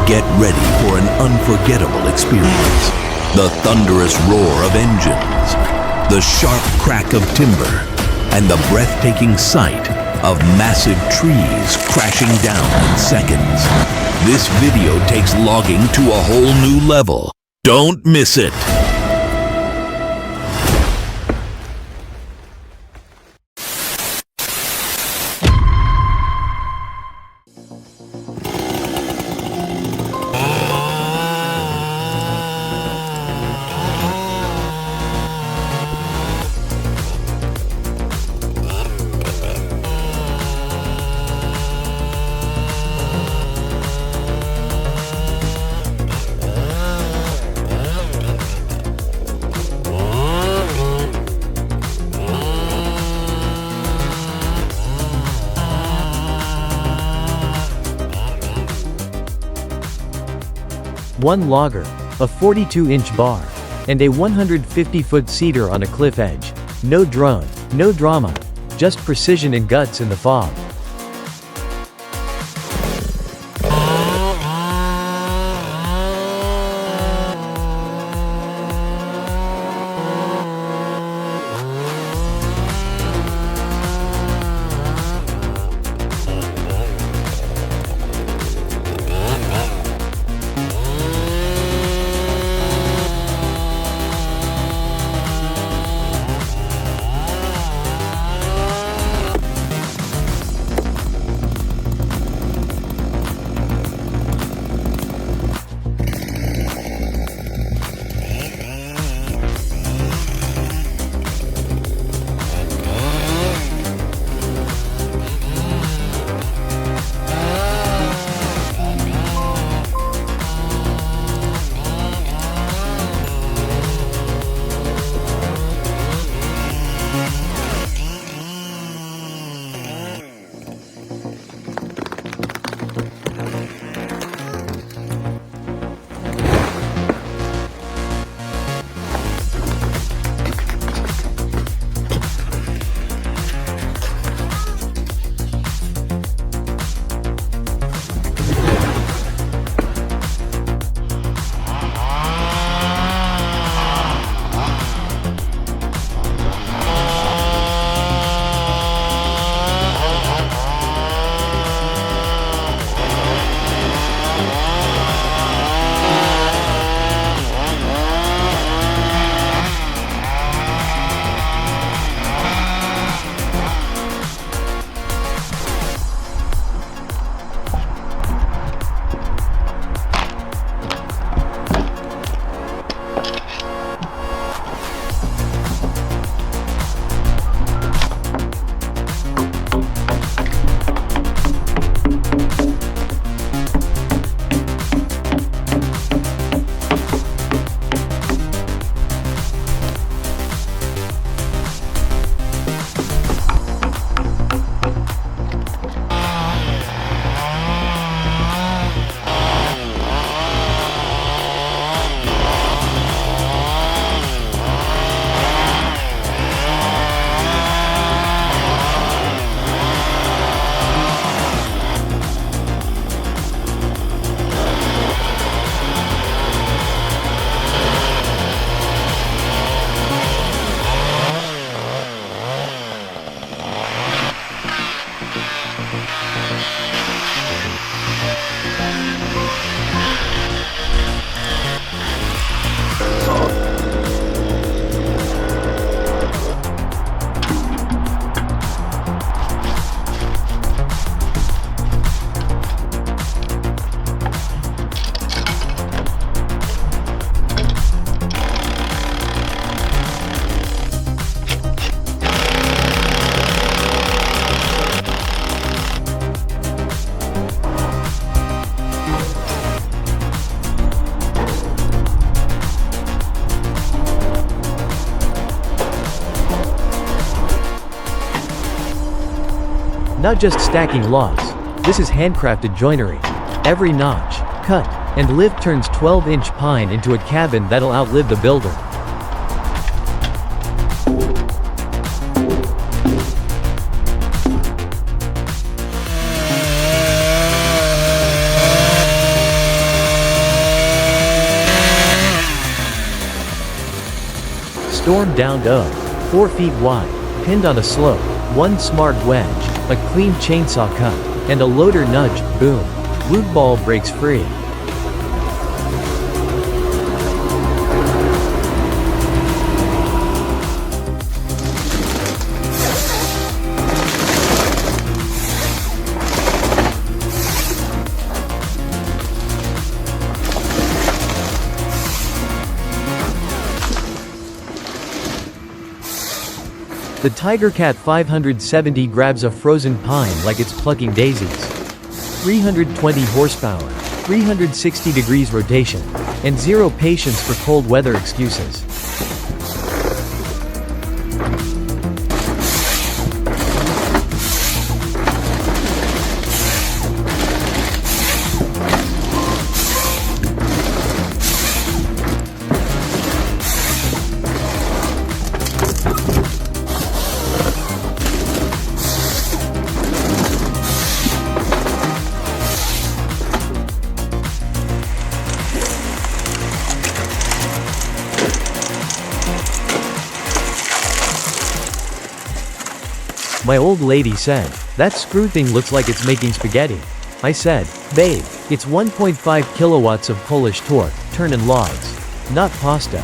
Get ready for an unforgettable experience. The thunderous roar of engines, the sharp crack of timber, and the breathtaking sight of massive trees crashing down in seconds. This video takes logging to a whole new level. Don't miss it. One logger, a 42-inch bar, and a 150-foot cedar on a cliff edge. No drone, no drama, just precision and guts in the fog. Not just stacking logs, this is handcrafted joinery. Every notch, cut, and lift turns 12-inch pine into a cabin that'll outlive the builder. Storm downed O. 4 feet wide, pinned on a slope, one smart wedge, a clean chainsaw cut, and a loader nudge, boom. Root ball breaks free. The Tiger Cat 570 grabs a frozen pine like it's plucking daisies. 320 horsepower, 360 degrees rotation, and zero patience for cold weather excuses. My old lady said, "That screw thing looks like it's making spaghetti." I said, "Babe, it's 1.5 kilowatts of Polish torque, turning logs. Not pasta."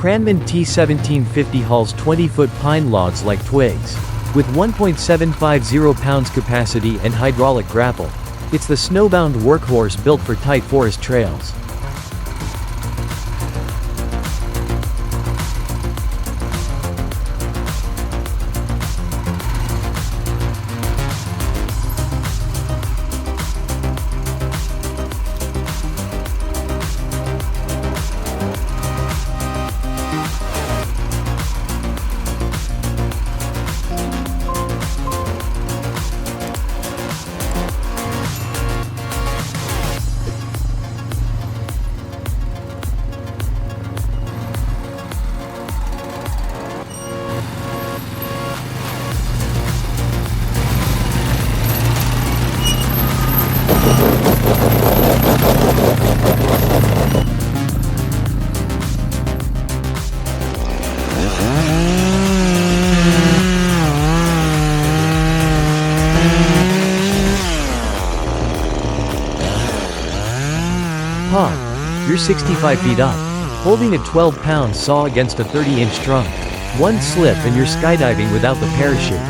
Cranman T1750 hauls 20-foot pine logs like twigs. With 1.750 pounds capacity and hydraulic grapple, it's the snowbound workhorse built for tight forest trails. Pop, you're 65 feet up, holding a 12-pound saw against a 30-inch trunk. One slip and you're skydiving without the parachute.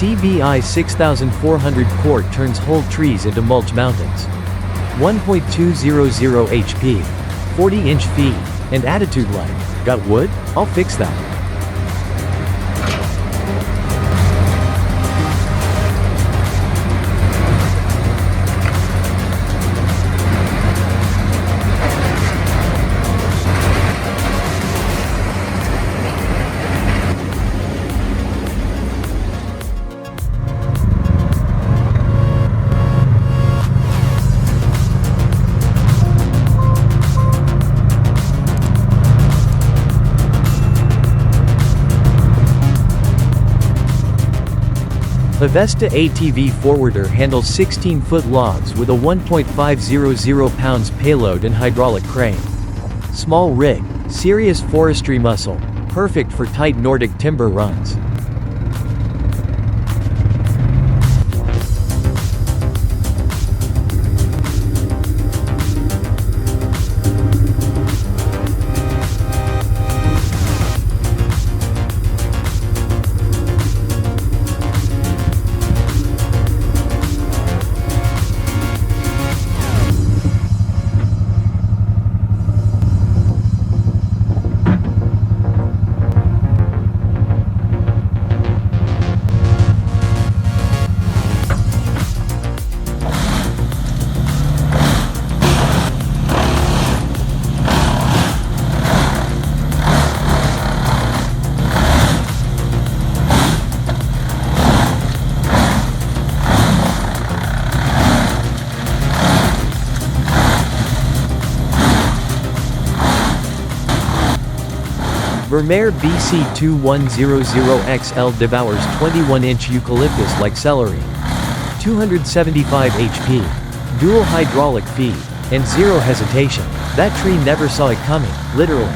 CBI 6400 quart turns whole trees into mulch mountains. 1.200 HP, 40-inch feet, and attitude like, "Got wood? I'll fix that." A Vesta ATV forwarder handles 16-foot logs with a 1.500 pounds payload and hydraulic crane. Small rig, serious forestry muscle, perfect for tight Nordic timber runs. Vermeer BC2100XL devours 21-inch eucalyptus like celery. 275 HP. Dual hydraulic feed. And zero hesitation. That tree never saw it coming, literally.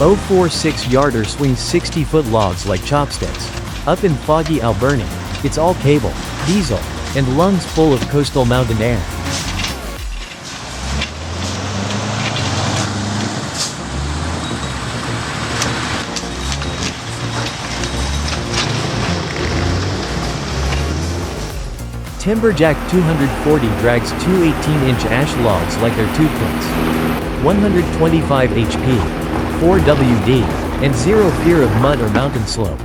A 046-yarder swings 60-foot logs like chopsticks. Up in foggy Alberni, it's all cable, diesel, and lungs full of coastal mountain air. Timberjack 240 drags two 18-inch ash logs like they're toothpicks. 125 HP, 4 WD, and zero fear of mud or mountain slope.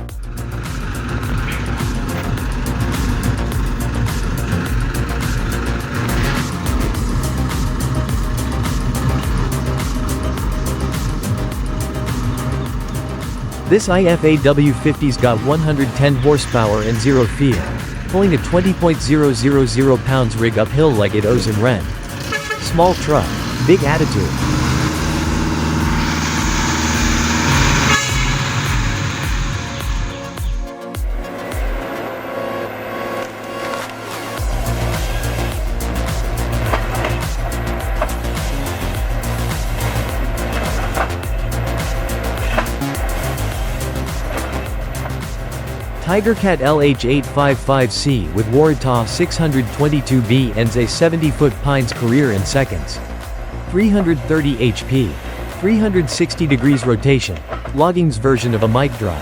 This IFAW 50's got 110 horsepower and zero fear, pulling a 20.000 pounds rig uphill like it owes him rent. Small truck, big attitude. Tigercat LH855C with Waratah 622B ends a 70-foot pines career in seconds. 330 HP. 360 degrees rotation. Logging's version of a mic drop.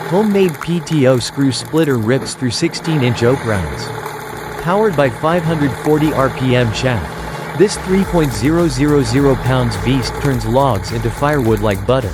Homemade PTO screw splitter rips through 16-inch oak rounds. Powered by 540 RPM shaft. This 3.000 pounds beast turns logs into firewood like butter.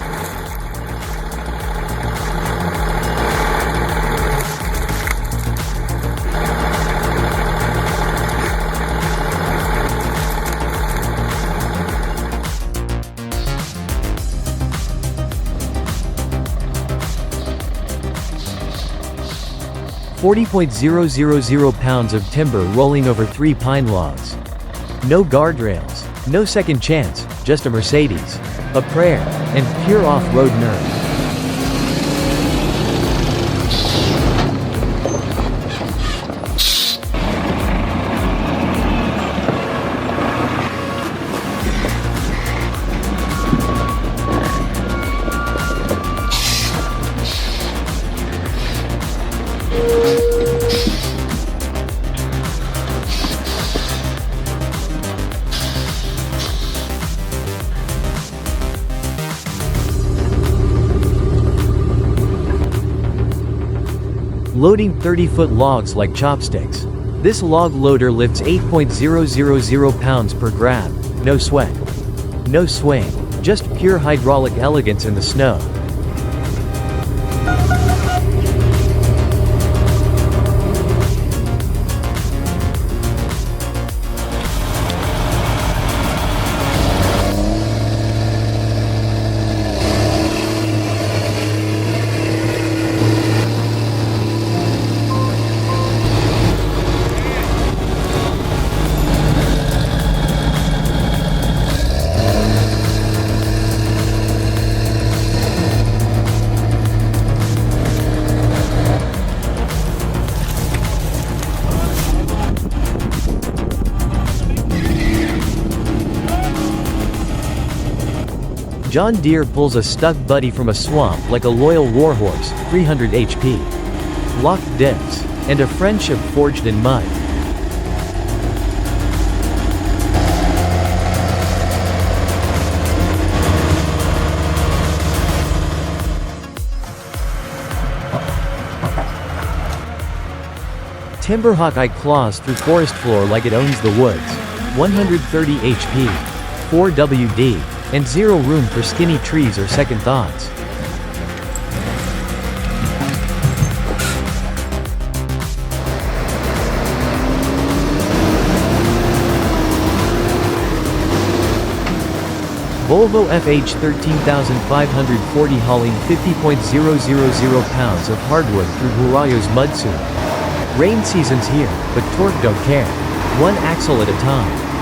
.000 pounds of timber rolling over 3 pine logs. No guardrails, no second chance, just a Mercedes, a prayer, and pure off-road nerve. Loading 30-foot logs like chopsticks. This log loader lifts 8.000 pounds per grab. No sweat. No swing. Just pure hydraulic elegance in the snow. John Deere pulls a stuck buddy from a swamp like a loyal warhorse, 300 HP. Locked dips. And a friendship forged in mud. Timber Hawkeye claws through forest floor like it owns the woods. 130 HP. 4 WD. And zero room for skinny trees or second thoughts. Volvo FH 13540 hauling 50.000 pounds of hardwood through Burayo's mudsoon. Rain season's here, but torque don't care. One axle at a time.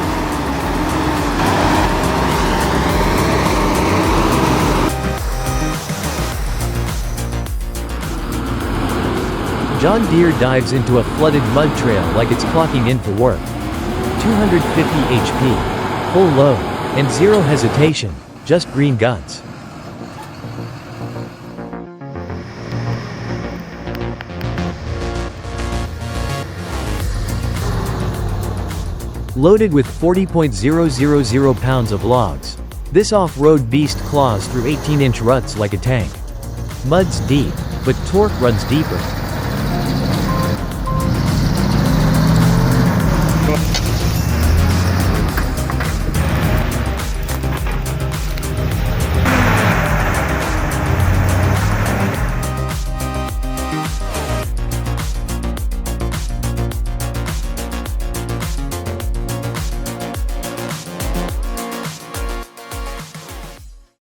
John Deere dives into a flooded mud trail like it's clocking in for work. 250 HP. Full load. And zero hesitation. Just green guts. Loaded with 40.000 pounds of logs. This off-road beast claws through 18-inch ruts like a tank. Mud's deep, but torque runs deeper.